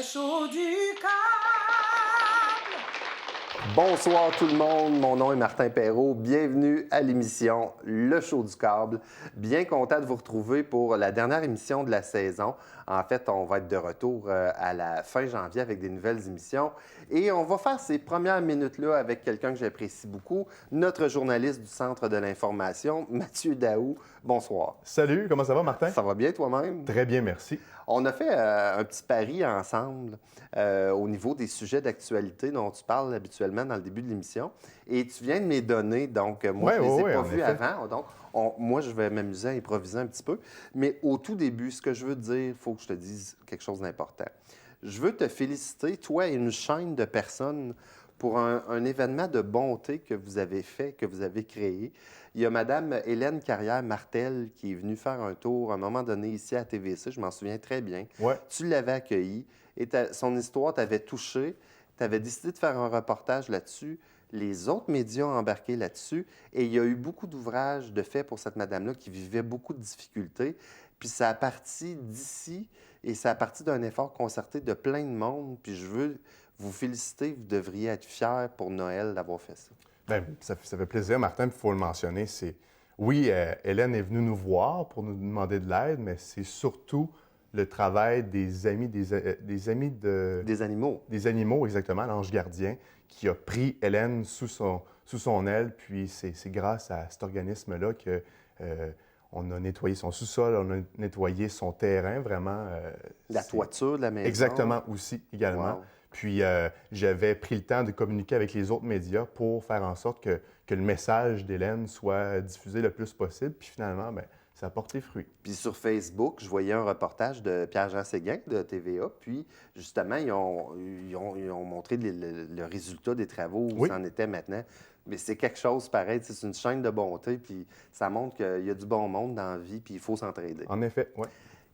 show du câble. Bonsoir tout le monde, mon nom est Martin Perrault. Bienvenue à l'émission Le Show du câble. Bien content de vous retrouver pour la dernière émission de la saison. En fait, on va être de retour à la fin janvier avec des nouvelles émissions. Et on va faire ces premières minutes-là avec quelqu'un que j'apprécie beaucoup, notre journaliste du Centre de l'information, Mathieu Daou. Bonsoir. Salut, comment ça va, Martin? Ça va bien toi-même? Très bien, merci. On a fait un petit pari ensemble au niveau des sujets d'actualité dont tu parles habituellement dans le début de l'émission. Et tu viens de me les donner, donc moi, je ne les ai pas vus avant. Donc, moi, je vais m'amuser à improviser un petit peu. Mais au tout début, ce que je veux te dire, il faut que je te dise quelque chose d'important. Je veux te féliciter, toi et une chaîne de personnes, pour un événement de bonté que vous avez fait, que vous avez créé. Il y a Mme Hélène Carrière-Martel qui est venue faire un tour à un moment donné ici à TVC, je m'en souviens très bien. Ouais. Tu l'avais accueillie et son histoire t'avait touché. Tu avais décidé de faire un reportage là-dessus. Les autres médias ont embarqué là-dessus et il y a eu beaucoup d'ouvrages de faits pour cette madame-là qui vivait beaucoup de difficultés. Puis ça a parti d'ici et ça a parti d'un effort concerté de plein de monde. Puis je veux vous féliciter, vous devriez être fiers pour Noël d'avoir fait ça. Bien, ça fait plaisir, Martin, il faut le mentionner. Oui, Hélène est venue nous voir pour nous demander de l'aide, mais c'est surtout le travail des amis, des amis de... Des animaux. Des animaux, exactement, l'ange gardien, qui a pris Hélène sous son aile. Puis c'est grâce à cet organisme-là que on a nettoyé son sous-sol, on a nettoyé son terrain, vraiment. La toiture de la maison. Exactement, aussi, également. Wow. Puis j'avais pris le temps de communiquer avec les autres médias pour faire en sorte que le message d'Hélène soit diffusé le plus possible. Puis finalement, bien, ça a porté fruit. Puis sur Facebook, je voyais un reportage de Pierre-Jean Séguin de TVA. Puis justement, ils ont montré le résultat des travaux, où Oui. ça en était maintenant. Mais c'est quelque chose pareil, c'est une chaîne de bonté. Puis ça montre qu'il y a du bon monde dans la vie, puis il faut s'entraider. En effet, oui.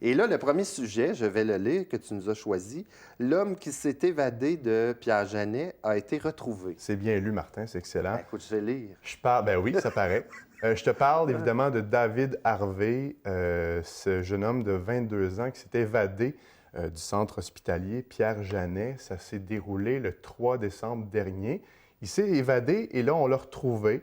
Et là, le premier sujet, je vais le lire, que tu nous as choisi. L'homme qui s'est évadé de Pierre Janet a été retrouvé. C'est bien lu, Martin, c'est excellent. Ben, écoute, je vais lire. Ben oui, ça paraît. Je te parle évidemment de David Harvey, ce jeune homme de 22 ans qui s'est évadé du centre hospitalier Pierre Janet. Ça s'est déroulé le 3 décembre dernier. Il s'est évadé et là, on l'a retrouvé.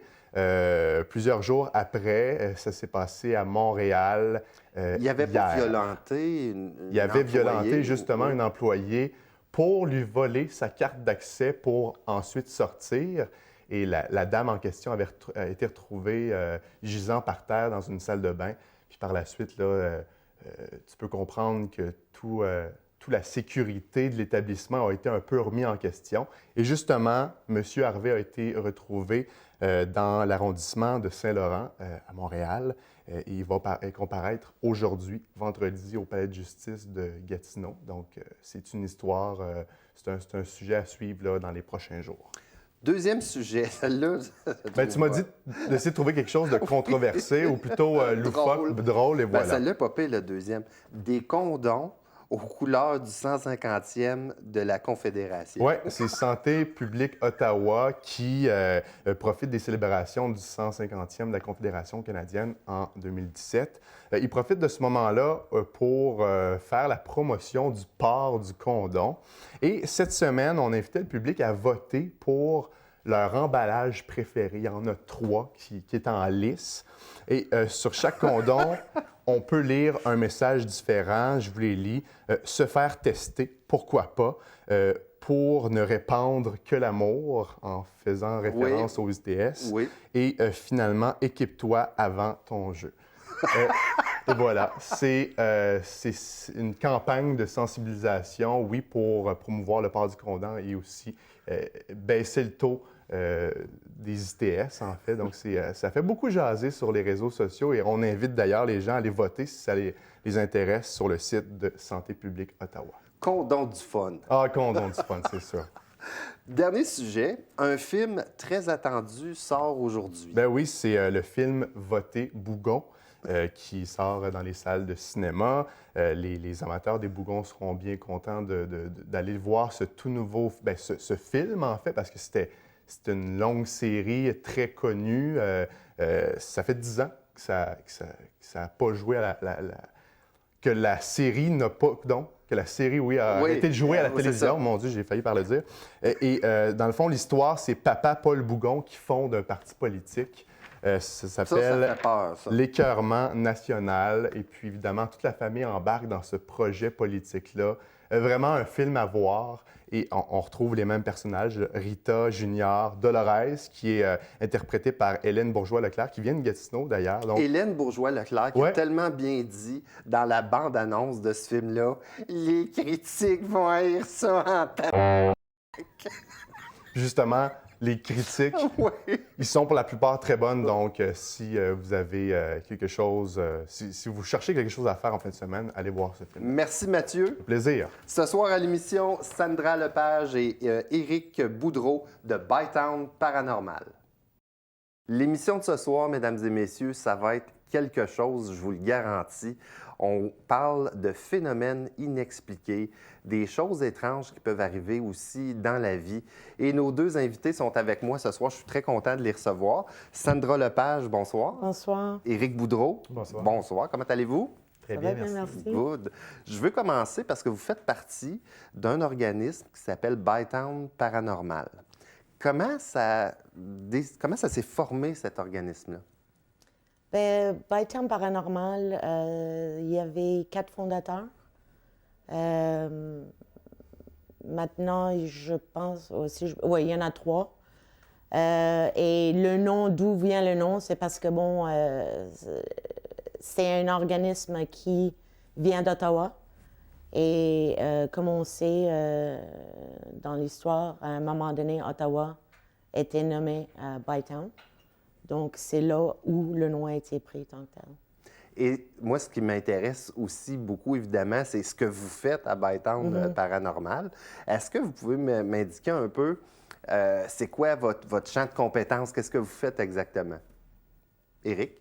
Plusieurs jours après, ça s'est passé à Montréal. Il avait pas violenté Il avait violenté justement une employée pour lui voler sa carte d'accès pour ensuite sortir. Et la dame en question a été retrouvée gisant par terre dans une salle de bain. Puis par la suite, là, tu peux comprendre que toute la sécurité de l'établissement a été un peu remis en question. Et justement, M. Harvey a été retrouvé dans l'arrondissement de Saint-Laurent, à Montréal. Et il va comparaître aujourd'hui, vendredi, au Palais de justice de Gatineau. Donc, c'est une histoire, c'est un sujet à suivre là, dans les prochains jours. Deuxième sujet, celle-là... Ben, tu m'as dit d'essayer de trouver quelque chose de controversé ou plutôt loufoque, drôle, et voilà. Ben, celle-là, pas pire, le deuxième. Des condoms aux couleurs du 150e de la Confédération. Oui, c'est Santé publique Ottawa qui profite des célébrations du 150e de la Confédération canadienne en 2017. Il profite de ce moment-là pour faire la promotion du port du condom. Et cette semaine, on invitait le public à voter pour leur emballage préféré. Il y en a 3 qui est en lice. Et sur chaque condom, on peut lire un message différent. Je vous les lis. Se faire tester, pourquoi pas, pour ne répandre que l'amour, en faisant référence aux ITS. Oui. Et finalement, équipe-toi avant ton jeu. Et voilà, c'est une campagne de sensibilisation, oui, pour promouvoir le port du condom et aussi baisser le taux des ITS, en fait. Donc, ça fait beaucoup jaser sur les réseaux sociaux et on invite d'ailleurs les gens à aller voter si ça les intéresse sur le site de Santé publique Ottawa. Condom du fun. Ah, condom du fun, c'est sûr. Dernier sujet, un film très attendu sort aujourd'hui. Ben oui, c'est le film Voter Bougon. Qui sort dans les salles de cinéma. Les amateurs des Bougons seront bien contents d'aller voir ce tout nouveau, ce film, en fait, parce que c'est une longue série très connue. Ça fait 10 ans que ça n'a pas joué à que la série n'a pas... Donc, que la série, oui, a été jouée à la télévision. Mon Dieu, j'ai failli par le dire. Dans le fond, l'histoire, c'est Papa Paul Bougon qui fonde un parti politique. Ça s'appelle l'Écœurement national. Et puis, évidemment, toute la famille embarque dans ce projet politique-là. Vraiment un film à voir. Et on retrouve les mêmes personnages, Rita Junior, Dolores, qui est interprétée par Hélène Bourgeois-Leclerc, qui vient de Gatineau, d'ailleurs. Donc... Hélène Bourgeois-Leclerc, qui a tellement bien dit dans la bande-annonce de ce film-là, « Les critiques vont haïr ça en tabac. » Justement, les critiques, ils sont pour la plupart très bonnes. Donc, si vous avez quelque chose, si vous cherchez quelque chose à faire en fin de semaine, allez voir ce film. Merci, Mathieu. Plaisir. Ce soir à l'émission, Sandra Lepage et Éric Boudreau de Bytown Paranormal. L'émission de ce soir, mesdames et messieurs, ça va être quelque chose, je vous le garantis. On parle de phénomènes inexpliqués, des choses étranges qui peuvent arriver aussi dans la vie. Et nos deux invités sont avec moi ce soir. Je suis très content de les recevoir. Sandra Lepage, bonsoir. Bonsoir. Éric Boudreau. Bonsoir. Bonsoir. Comment allez-vous? Très bien, merci. Good. Je veux commencer parce que vous faites partie d'un organisme qui s'appelle Bytown Paranormal. Comment ça s'est formé, cet organisme-là? Bien, Bytown Paranormal, il y avait 4 fondateurs. Maintenant, je pense aussi... Oui, il y en a 3. Et le nom, d'où vient le nom, c'est parce que, bon, c'est un organisme qui vient d'Ottawa. Et comme on sait, dans l'histoire, à un moment donné, Ottawa était nommé Bytown. Donc, c'est là où le nom a été pris tant que tel. Et moi, ce qui m'intéresse aussi beaucoup, évidemment, c'est ce que vous faites à Bytown Paranormal. Est-ce que vous pouvez m'indiquer un peu, c'est quoi votre champ de compétences? Qu'est-ce que vous faites exactement? Éric?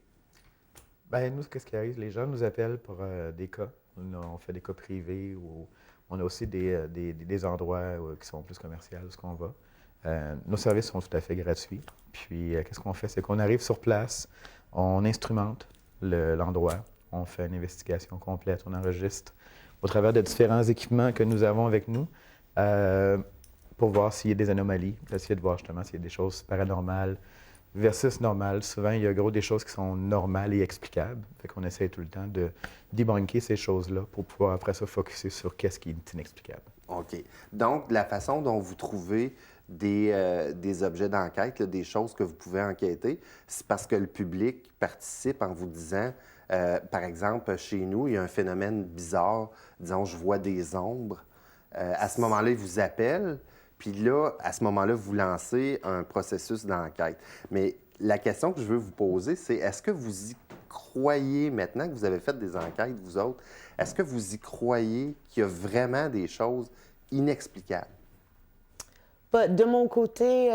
Bien, nous, qu'est-ce qui arrive? Les gens nous appellent pour des cas. On fait des cas privés ou on a aussi des endroits qui sont plus commerciaux où on va. Nos services sont tout à fait gratuits. Puis, qu'est-ce qu'on fait? C'est qu'on arrive sur place, on instrumente l'endroit, on fait une investigation complète, on enregistre au travers de différents équipements que nous avons avec nous pour voir s'il y a des anomalies, essayer de voir justement s'il y a des choses paranormales versus normales. Souvent, il y a des choses qui sont normales et explicables. Fait qu'on essaie tout le temps de débunker ces choses-là pour pouvoir après ça focusser sur qu'est-ce qui est inexplicable. OK. Donc, la façon dont vous trouvez des objets d'enquête, des choses que vous pouvez enquêter, c'est parce que le public participe en vous disant, par exemple, chez nous, il y a un phénomène bizarre, disons, je vois des ombres. À ce moment-là, ils vous appellent, puis là, à ce moment-là, vous lancez un processus d'enquête. Mais la question que je veux vous poser, c'est est-ce que vous y croyez, maintenant que vous avez fait des enquêtes, vous autres, est-ce que vous y croyez qu'il y a vraiment des choses inexplicables? De mon côté,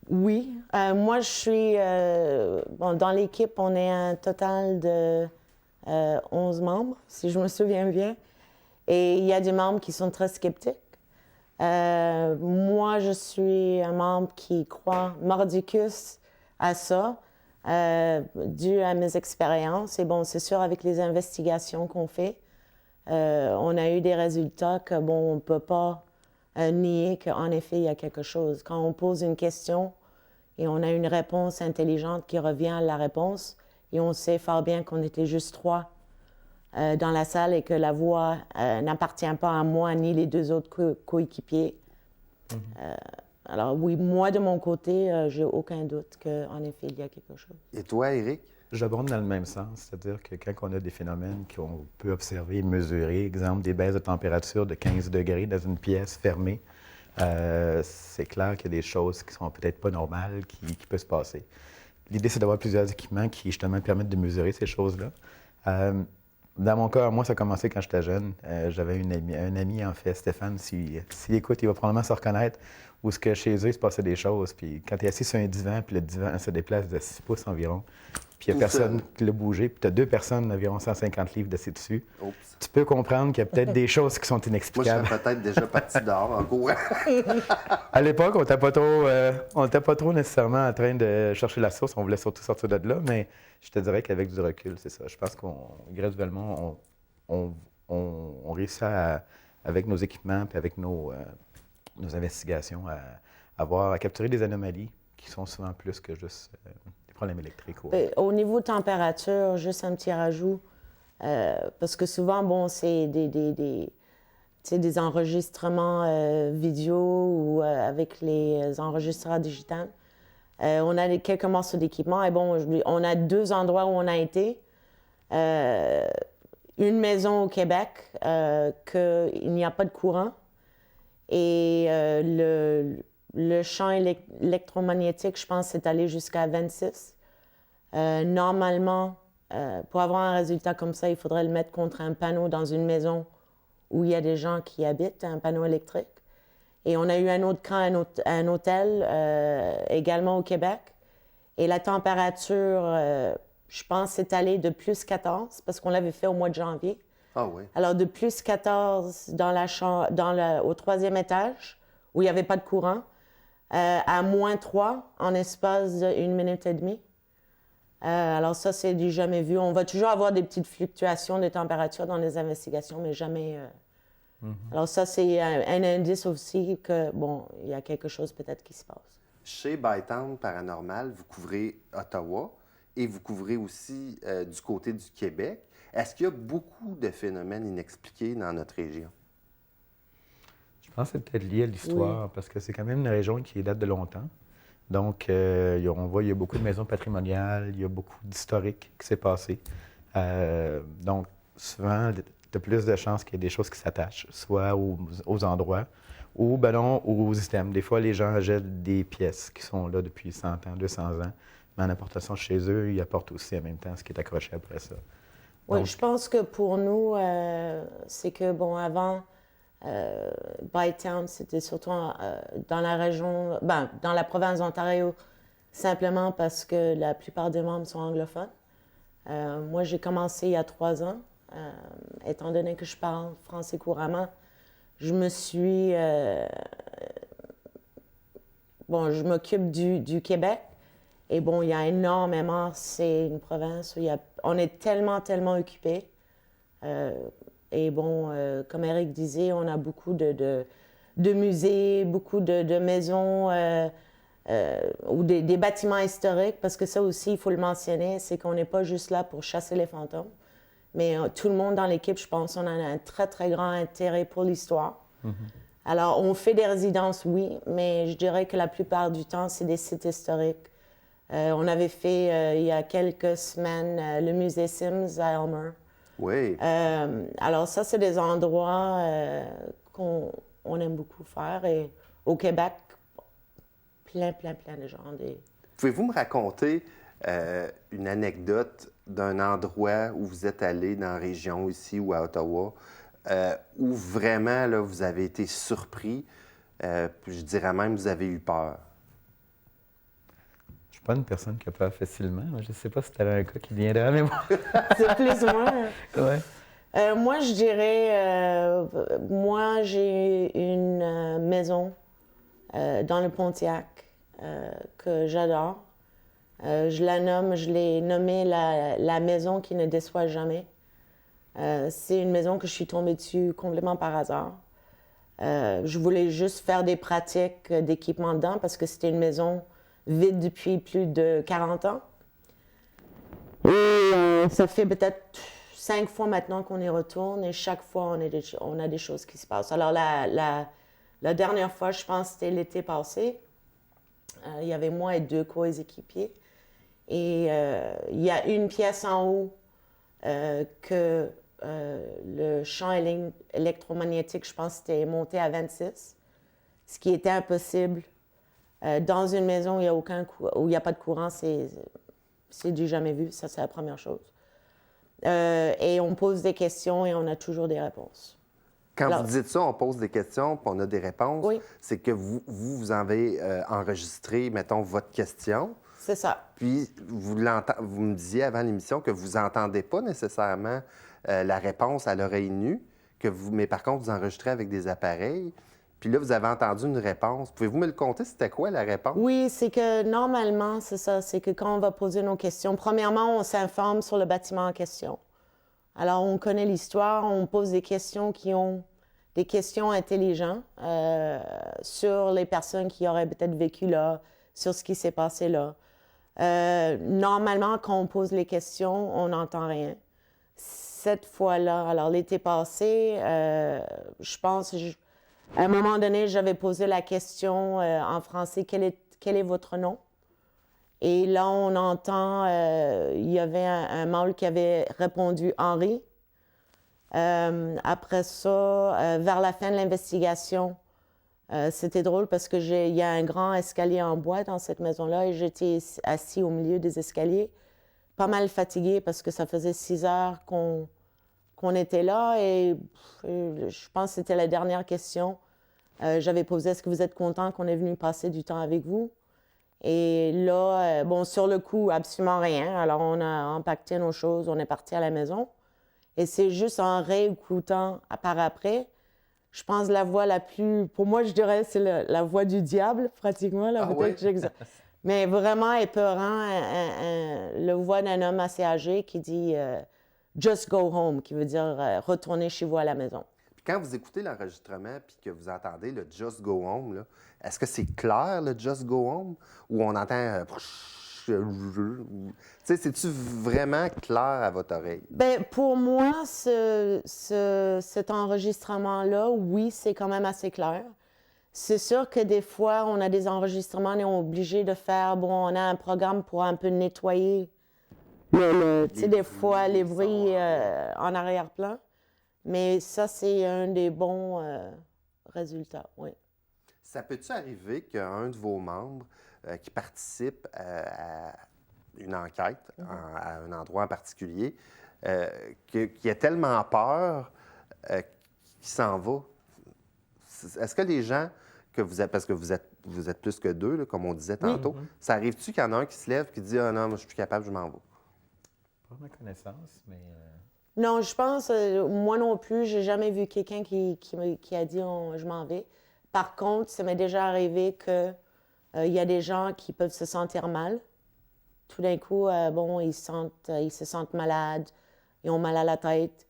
oui. Moi, je suis... dans l'équipe, on est un total de 11 membres, si je me souviens bien. Et il y a des membres qui sont très sceptiques. Moi, je suis un membre qui croit mordicus à ça, dû à mes expériences. Et bon, c'est sûr, avec les investigations qu'on fait, on a eu des résultats que, bon, on ne peut pas nier qu'en effet, il y a quelque chose. Quand on pose une question et on a une réponse intelligente qui revient à la réponse, et on sait fort bien qu'on était juste 3 dans la salle et que la voix n'appartient pas à moi ni les 2 autres coéquipiers. Alors oui, moi, de mon côté, j'ai aucun doute qu'en effet, il y a quelque chose. Et toi, Éric? J'abonde dans le même sens, c'est-à-dire que quand on a des phénomènes qu'on peut observer, mesurer, exemple des baisses de température de 15 degrés dans une pièce fermée, c'est clair qu'il y a des choses qui sont peut-être pas normales, qui peuvent se passer. L'idée, c'est d'avoir plusieurs équipements qui, justement, permettent de mesurer ces choses-là. Dans mon cas, moi, ça a commencé quand j'étais jeune. J'avais un ami, en fait, Stéphane, s'il écoute, il va probablement se reconnaître, où ce que chez eux, il se passait des choses. Puis quand tu es assis sur un divan, puis le divan se déplace de 6 pouces environ, puis il n'y a personne qui l'a bougé, puis tu as 2 personnes d'environ 150 livres assis dessus, tu peux comprendre qu'il y a peut-être des choses qui sont inexplicables. Moi, je serais peut-être déjà parti dehors en courant. À l'époque, on n'était pas trop nécessairement en train de chercher la source. On voulait surtout sortir de là, mais je te dirais qu'avec du recul, c'est ça. Je pense qu'on graduellement, on réussit avec nos équipements et avec nos investigations à capturer des anomalies qui sont souvent plus que juste des problèmes électriques. Au niveau de température, juste un petit rajout, parce que souvent, bon, c'est des enregistrements vidéo ou avec les enregistreurs digitaux. On a quelques morceaux d'équipement. Et bon, on a 2 endroits où on a été. Une maison au Québec, qu'il n'y a pas de courant. Et le champ électromagnétique, je pense, c'est allé jusqu'à 26. Normalement, pour avoir un résultat comme ça, il faudrait le mettre contre un panneau dans une maison où il y a des gens qui habitent, un panneau électrique. Et on a eu un autre cas, un hôtel, également au Québec. Et la température, je pense, s'est allée de plus 14, parce qu'on l'avait fait au mois de janvier. Ah oui. Alors, de plus 14 au 3e étage, où il n'y avait pas de courant, à moins 3 en espace d'1 minute et demie. Alors ça, c'est du jamais vu. On va toujours avoir des petites fluctuations de température dans les investigations, mais jamais... Alors ça, c'est un indice aussi que, bon, il y a quelque chose peut-être qui se passe. Chez Bytown Paranormal, vous couvrez Ottawa et vous couvrez aussi du côté du Québec. Est-ce qu'il y a beaucoup de phénomènes inexpliqués dans notre région? Je pense que c'est peut-être lié à l'histoire, parce que c'est quand même une région qui date de longtemps. Donc, on voit qu'il y a beaucoup de maisons patrimoniales, il y a beaucoup d'historique qui s'est passé. Donc, souvent, tu as plus de chances qu'il y ait des choses qui s'attachent, soit aux endroits ou aux systèmes. Des fois, les gens achètent des pièces qui sont là depuis 100 ans, 200 ans, mais en apportant chez eux, ils apportent aussi en même temps ce qui est accroché après ça. Oui, je pense que pour nous, c'est que, bon, avant, Bytown, c'était surtout dans la région, dans la province d'Ontario, simplement parce que la plupart des membres sont anglophones. Moi, j'ai commencé il y a 3 ans. Étant donné que je parle français couramment, je me suis... je m'occupe du Québec. Et bon, il y a énormément, c'est une province où on est tellement occupés. Et bon, comme Eric disait, on a beaucoup de musées, beaucoup de maisons ou des bâtiments historiques, parce que ça aussi, il faut le mentionner, c'est qu'on n'est pas juste là pour chasser les fantômes. Mais tout le monde dans l'équipe, je pense, on a un très grand intérêt pour l'histoire. Mm-hmm. Alors, on fait des résidences, oui, mais je dirais que la plupart du temps, c'est des sites historiques. On avait fait, il y a quelques semaines, le musée Sims à Elmer. Oui. Alors, ça, c'est des endroits qu'on aime beaucoup faire. Et au Québec, plein de gens. Pouvez-vous me raconter une anecdote d'un endroit où vous êtes allé dans la région ici ou à Ottawa, où vraiment là, vous avez été surpris, je dirais même vous avez eu peur? Je suis pas une personne qui a peur facilement. Je ne sais pas si tu avais un cas qui viendrait à mémoire. C'est plus ou moins. Ouais. Moi, je dirais, moi, j'ai une maison dans le Pontiac que j'adore. Je l'ai nommée la maison qui ne déçoit jamais. C'est une maison que je suis tombée dessus complètement par hasard. Je voulais juste faire des pratiques d'équipement dedans parce que c'était une maison vide depuis plus de 40 ans. Et ça fait peut-être 5 fois maintenant qu'on y retourne et chaque fois, on a des choses qui se passent. Alors, la dernière fois, je pense que c'était l'été passé. Il y avait moi et 2 coéquipiers. Et il y a une pièce en haut que le champ électromagnétique, je pense, était monté à 26, ce qui était impossible. Dans une maison où il n'y a pas de courant, c'est du jamais vu. Ça, c'est la première chose. Et on pose des questions et on a toujours des réponses. Quand vous dites ça, on pose des questions puis on a des réponses, oui. C'est que vous avez enregistré, mettons, votre question. C'est ça. Puis, vous me disiez avant l'émission que vous n'entendez pas nécessairement la réponse à l'oreille nue, mais par contre, vous enregistrez avec des appareils. Puis là, vous avez entendu une réponse. Pouvez-vous me le conter? C'était quoi la réponse? Oui, c'est que normalement, c'est ça. C'est que quand on va poser nos questions, premièrement, on s'informe sur le bâtiment en question. Alors, on connaît l'histoire, on pose des questions qui ont des questions intelligentes sur les personnes qui auraient peut-être vécu là, sur ce qui s'est passé là. Normalement, quand on pose les questions, on n'entend rien. Cette fois-là, alors l'été passé, je pense, à un moment donné, j'avais posé la question en français, quel est votre nom? Et là, on entend, il y avait un mâle qui avait répondu Henri. Après ça, vers la fin de l'investigation, c'était drôle parce qu'il y a un grand escalier en bois dans cette maison-là et j'étais assis au milieu des escaliers, pas mal fatiguée parce que ça faisait 6 heures qu'on était là et je pense que c'était la dernière question. J'avais posé, est-ce que vous êtes content qu'on est venu passer du temps avec vous? Et là, bon, sur le coup, absolument rien. Alors, on a empaqueté nos choses, on est parti à la maison. Et c'est juste en réécoutant par après, je pense la voix la plus... Pour moi, je dirais c'est la voix du diable, pratiquement. Là, mais vraiment épeurant, le voix d'un homme assez âgé qui dit « Just go home », qui veut dire retourner chez vous à la maison. Puis quand vous écoutez l'enregistrement puis que vous entendez le « Just go home », là, est-ce que c'est clair, le « Just go home » ou on entend... c'est-tu vraiment clair à votre oreille? Bien, pour moi, cet enregistrement-là, oui, c'est quand même assez clair. C'est sûr que des fois, on a des enregistrements, on est obligé de faire, bon, on a un programme pour un peu nettoyer, tu sais, des fois, les bruits en arrière-plan. Mais ça, c'est un des bons résultats, oui. Ça peut-il arriver qu'un de vos membres qui participe à une enquête, à un endroit en particulier, qui a tellement peur qu'il s'en va? Est-ce que les gens que vous êtes, parce que vous êtes plus que 2, là, comme on disait tantôt, ça arrive-tu qu'il y en a un qui se lève et qui dit « Ah non, moi, je suis plus capable, je m'en vais ». Pas ma connaissance, mais... Non, je pense, moi non plus, j'ai jamais vu quelqu'un qui a dit je m'en vais. Par contre, ça m'est déjà arrivé que il y a des gens qui peuvent se sentir mal. Tout d'un coup, bon, ils se sentent malades, ils ont mal à la tête.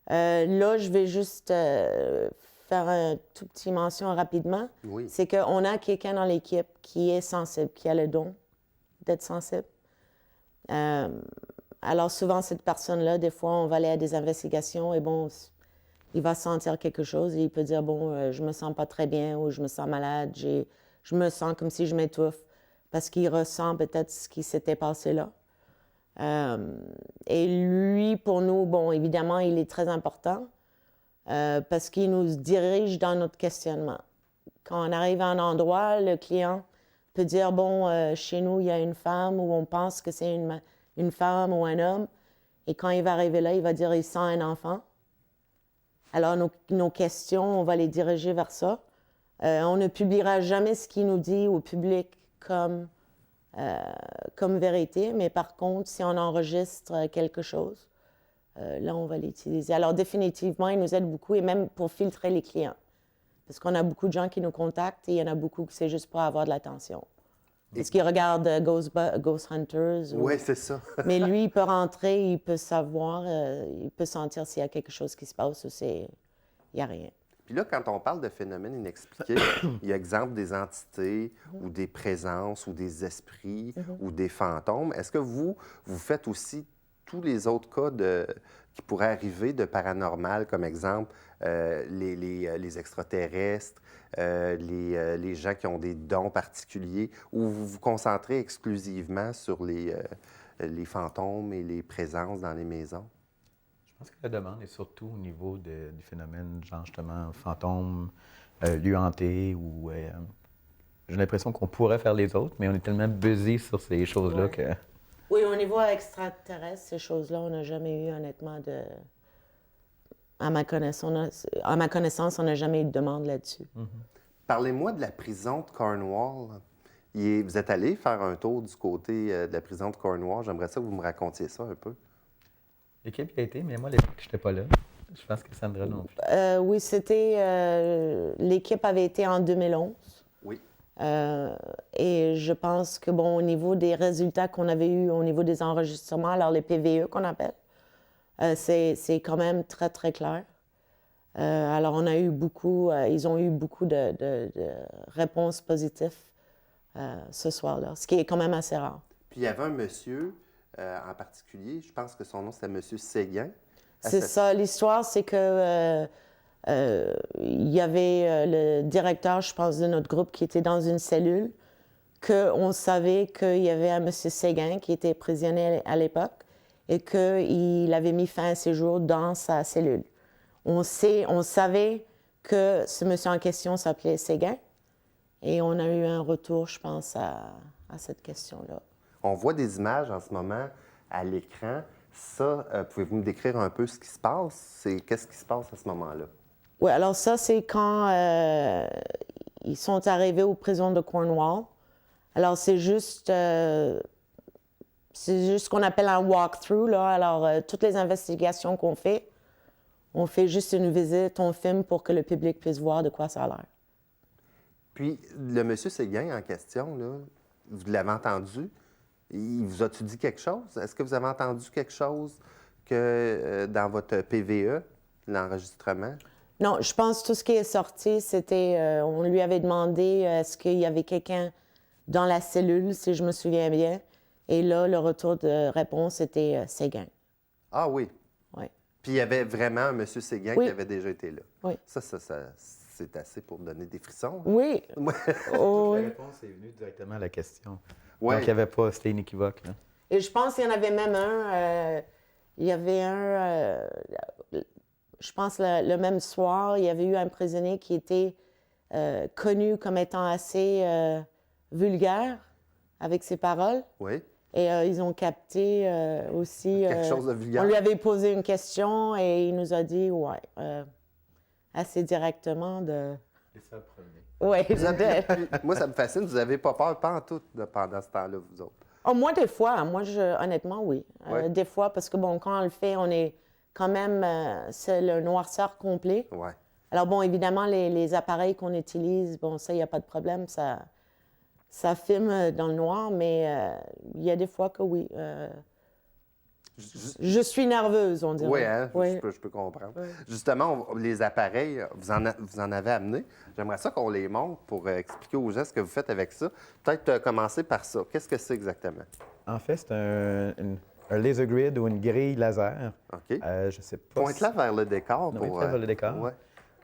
Là, je vais juste faire un tout petit mention rapidement. Oui. C'est qu'on a quelqu'un dans l'équipe qui est sensible, qui a le don d'être sensible. Alors souvent, cette personne-là, des fois, on va aller à des investigations et bon, il va sentir quelque chose et il peut dire, bon, je me sens pas très bien ou je me sens malade, je me sens comme si je m'étouffe parce qu'il ressent peut-être ce qui s'était passé là. Et lui, pour nous, bon, évidemment, il est très important parce qu'il nous dirige dans notre questionnement. Quand on arrive à un endroit, le client peut dire, bon, chez nous, il y a une femme ou on pense que c'est une femme ou un homme. Et quand il va arriver là, il va dire, il sent un enfant. Alors, nos questions, on va les diriger vers ça. On ne publiera jamais ce qu'il nous dit au public comme vérité, mais par contre, si on enregistre quelque chose, là, on va l'utiliser. Alors, définitivement, il nous aide beaucoup, et même pour filtrer les clients. Parce qu'on a beaucoup de gens qui nous contactent, et il y en a beaucoup que c'est juste pour avoir de l'attention. Est-ce qu'il regarde Ghost Hunters? Oui, c'est ça. Mais lui, il peut rentrer, il peut savoir, il peut sentir s'il y a quelque chose qui se passe ou il n'y a rien. Puis là, quand on parle de phénomènes inexpliqués, il y a exemple des entités ou des présences ou des esprits ou des fantômes. Est-ce que vous faites aussi tous les autres cas qui pourraient arriver de paranormal, comme exemple les extraterrestres, les gens qui ont des dons particuliers, ou vous vous concentrez exclusivement sur les fantômes et les présences dans les maisons? Je pense que la demande est surtout au niveau des phénomènes, genre justement fantômes, lieux hantés, ou j'ai l'impression qu'on pourrait faire les autres, mais on est tellement busy sur ces choses-là que... Oui, au niveau extraterrestre, ces choses-là, on n'a jamais eu, honnêtement, à ma connaissance, on n'a jamais eu de demande là-dessus. Parlez-moi de la prison de Cornwall. Vous êtes allé faire un tour du côté de la prison de Cornwall. J'aimerais ça que vous me racontiez ça un peu. L'équipe y a été, mais moi, à l'époque, je n'étais pas là. Je pense que Sandra non plus. Oui, l'équipe avait été en 2011. Oui. Et je pense que, bon, au niveau des résultats qu'on avait eus, au niveau des enregistrements, alors les PVE qu'on appelle, c'est quand même très, très clair. Alors, on a eu ils ont eu beaucoup de réponses positives ce soir-là, ce qui est quand même assez rare. Puis il y avait un monsieur en particulier, je pense que son nom c'était M. Séguin. C'est ça, l'histoire, c'est que il y avait le directeur, je pense, de notre groupe qui était dans une cellule, qu'on savait qu'il y avait un M. Séguin qui était prisonnier à l'époque et qu'il avait mis fin à ses jours dans sa cellule. On savait que ce monsieur en question s'appelait Séguin et on a eu un retour, je pense, à cette question-là. On voit des images en ce moment à l'écran. Ça, pouvez-vous me décrire un peu ce qui se passe? Qu'est-ce qui se passe à ce moment-là? Oui, alors ça, c'est quand ils sont arrivés aux prisons de Cornwall. Alors, c'est juste ce qu'on appelle un walkthrough, là. Alors, toutes les investigations qu'on fait, on fait juste une visite, on filme pour que le public puisse voir de quoi ça a l'air. Puis, le monsieur Séguin en question, là, vous l'avez entendu? Il vous a-tu dit quelque chose? Est-ce que vous avez entendu quelque chose que dans votre PVE, l'enregistrement? Non, je pense que tout ce qui est sorti, c'était... on lui avait demandé est-ce qu'il y avait quelqu'un dans la cellule, si je me souviens bien. Et là, le retour de réponse était Séguin. Ah oui? Oui. Puis il y avait vraiment un monsieur Séguin qui avait déjà été là. Oui. Ça c'est assez pour donner des frissons. Oui. La réponse est venue directement à la question. Ouais. Donc, il n'y avait pas... C'était inéquivoque, là. Et je pense qu'il y en avait même un... il y avait un... je pense le même soir, il y avait eu un prisonnier qui était connu comme étant assez vulgaire avec ses paroles. Oui. Et ils ont capté aussi... Quelque chose de vulgaire. On lui avait posé une question et il nous a dit, assez directement de... C'est ça le premier. Oui. Moi, ça me fascine. Vous n'avez pas peur pantoute pendant ce temps-là, vous autres? Oh, moi, des fois. Moi, honnêtement, oui. Ouais. Des fois, parce que, bon, quand on le fait, on est quand même... c'est le noirceur complet. Oui. Alors, bon, évidemment, les appareils qu'on utilise, bon, ça, il n'y a pas de problème. Ça filme dans le noir, mais il y a des fois que oui. Je suis nerveuse, on dirait. Oui, hein? Oui. Je peux comprendre. Oui. Justement, les appareils, vous en avez amené. J'aimerais ça qu'on les montre pour expliquer aux gens ce que vous faites avec ça. Peut-être commencer par ça. Qu'est-ce que c'est exactement? En fait, c'est un laser grid ou une grille laser. OK. Je sais pas. Pointe-la vers le décor. Pointe-la vers le décor. Ouais.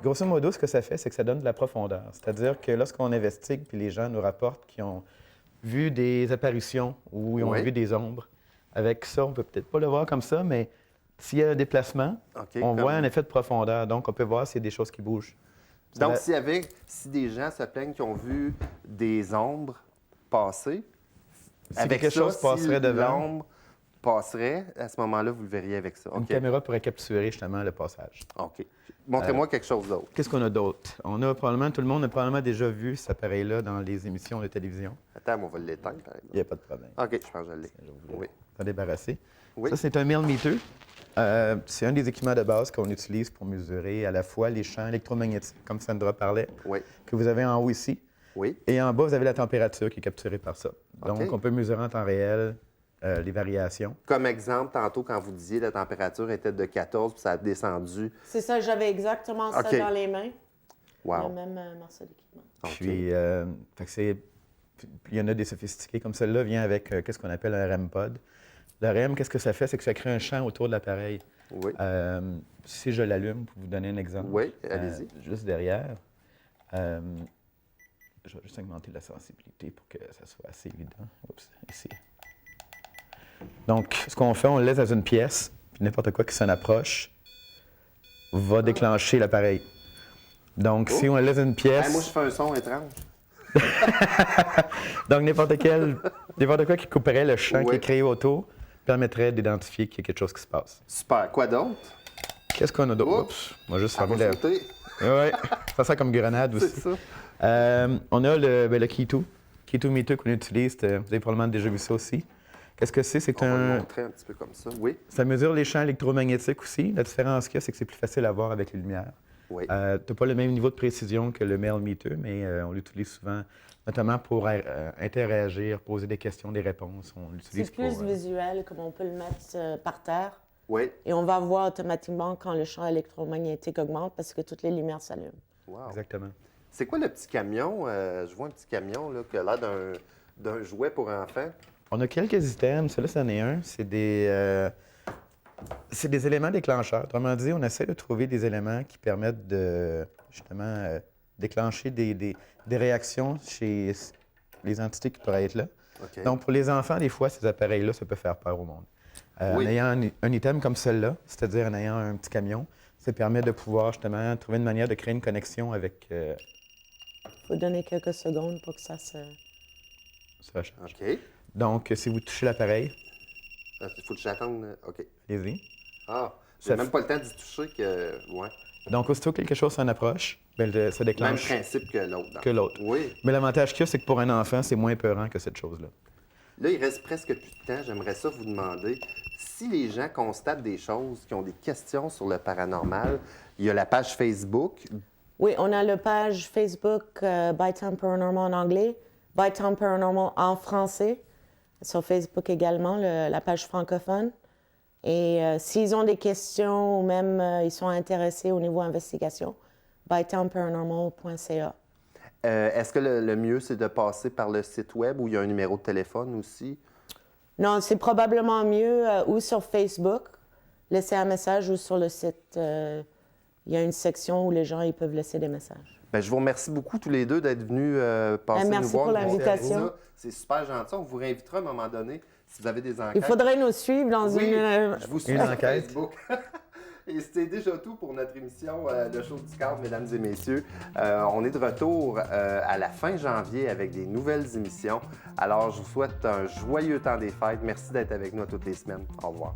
Grosso modo, ce que ça fait, c'est que ça donne de la profondeur. C'est-à-dire que lorsqu'on investigue, puis les gens nous rapportent qu'ils ont vu des apparitions ou ils ont vu des ombres, avec ça, on peut peut-être pas le voir comme ça, mais s'il y a un déplacement, on voit un effet de profondeur. Donc, on peut voir s'il y a des choses qui bougent. Donc, si des gens se plaignent qui ont vu des ombres passer, Si avec quelque chose passerait si devant, l'ombre passerait, à ce moment-là, vous le verriez avec ça. une caméra pourrait capturer justement le passage. OK. Montrez-moi quelque chose d'autre. Qu'est-ce qu'on a d'autre? Tout le monde a probablement déjà vu cet appareil-là dans les émissions de télévision. Attends, on va l'éteindre, par exemple. Il n'y a pas de problème. OK, je pense que je l'ai. Oui. S'en débarrasser. Oui. Ça, c'est un millimeter. C'est un des équipements de base qu'on utilise pour mesurer à la fois les champs électromagnétiques, comme Sandra parlait, Oui. que vous avez en haut ici. Oui. Et en bas, vous avez la température qui est capturée par ça. Donc, OK. on peut mesurer en temps réel les variations. Comme exemple, tantôt, quand vous disiez la température était de 14 puis ça a descendu. C'est ça, j'avais exactement ça OK. dans les mains. Wow. Le même morceau d'équipement. OK. Puis, il y en a des sophistiqués comme celle-là, vient avec qu'est-ce qu'on appelle un REM pod. Le REM, qu'est-ce que ça fait? C'est que ça crée un champ autour de l'appareil. Oui. Si je l'allume, pour vous donner un exemple. Oui, allez-y. Juste derrière. Je vais juste augmenter la sensibilité pour que ça soit assez évident. Oups, ici. Donc, ce qu'on fait, on le laisse dans une pièce, puis n'importe quoi qui s'en approche va déclencher l'appareil. Donc, si on le laisse dans une pièce... Hey, moi, je fais un son étrange. Donc, n'importe quoi qui couperait le champ qui est créé autour permettrait d'identifier qu'il y a quelque chose qui se passe. Super. Quoi d'autre? Qu'est-ce qu'on a d'autre? Oups. On va juste Ça fermer va la... sauter. Oui, ça sert comme grenade aussi. C'est ça. On a le Key2. Key2 meter qu'on utilise, vous avez probablement déjà vu ça aussi. Qu'est-ce que c'est? C'est On va le un... montrer un petit peu comme ça. Oui. Ça mesure les champs électromagnétiques aussi. La différence qu'il y a, c'est que c'est plus facile à voir avec les lumières. Oui. Tu n'as pas le même niveau de précision que le Mel meter, mais on l'utilise souvent, notamment pour interagir, poser des questions, des réponses. On l'utilise C'est plus pour... visuel, comme on peut le mettre par terre. Oui. Et on va voir automatiquement quand le champ électromagnétique augmente parce que toutes les lumières s'allument. Wow. Exactement. C'est quoi le petit camion? Je vois un petit camion là, qui a l'air d'un jouet pour enfants. On a quelques items. Celui-là, c'en est un. C'est des éléments déclencheurs. Autrement dit, on essaie de trouver des éléments qui permettent de, justement, déclencher des réactions chez les entités qui pourraient être là. OK. Donc, pour les enfants, des fois, ces appareils-là, ça peut faire peur au monde. Oui. En ayant un item comme celui-là, c'est-à-dire en ayant un petit camion, ça permet de pouvoir, justement, trouver une manière de créer une connexion avec... Il faut donner quelques secondes pour que ça se... ça recharge. OK. Donc, si vous touchez l'appareil, Il faut que j'attende. OK. allez-y. Ah, j'ai Ça même fait- pas le temps d'y toucher que. Ouais. Donc, aussitôt que quelque chose s'en approche, bien, ça Même déclenche principe que l'autre. dans que le fond. l'autre. Oui. Mais l'avantage qu'il y a, c'est que pour un enfant, c'est moins peurant que cette chose-là. Là, il reste presque plus de temps. J'aimerais ça vous demander si les gens constatent des choses, qui ont des questions sur le paranormal. Il y a la page Facebook. Oui, on a la page Facebook Bytown Paranormal en anglais, Bytown Paranormal en français, sur Facebook également, la page francophone. Et s'ils ont des questions ou même ils sont intéressés au niveau investigation, bytownparanormal.ca. Est-ce que le mieux, c'est de passer par le site web où il y a un numéro de téléphone aussi? Non, c'est probablement mieux ou sur Facebook, laisser un message ou sur le site. Il y a une section où les gens ils peuvent laisser des messages. Bien, je vous remercie beaucoup tous les deux d'être venus passer nous merci voir. pour nous montrer l'invitation. ça. C'est super gentil. On vous réinvitera à un moment donné si vous avez des enquêtes. Il faudrait nous suivre dans Oui, une... je vous suis Une sur enquête. Facebook. Et c'était déjà tout pour notre émission de Show du Cadre, mesdames et messieurs. On est de retour à la fin janvier avec des nouvelles émissions. Alors, je vous souhaite un joyeux temps des fêtes. Merci d'être avec nous toutes les semaines. Au revoir.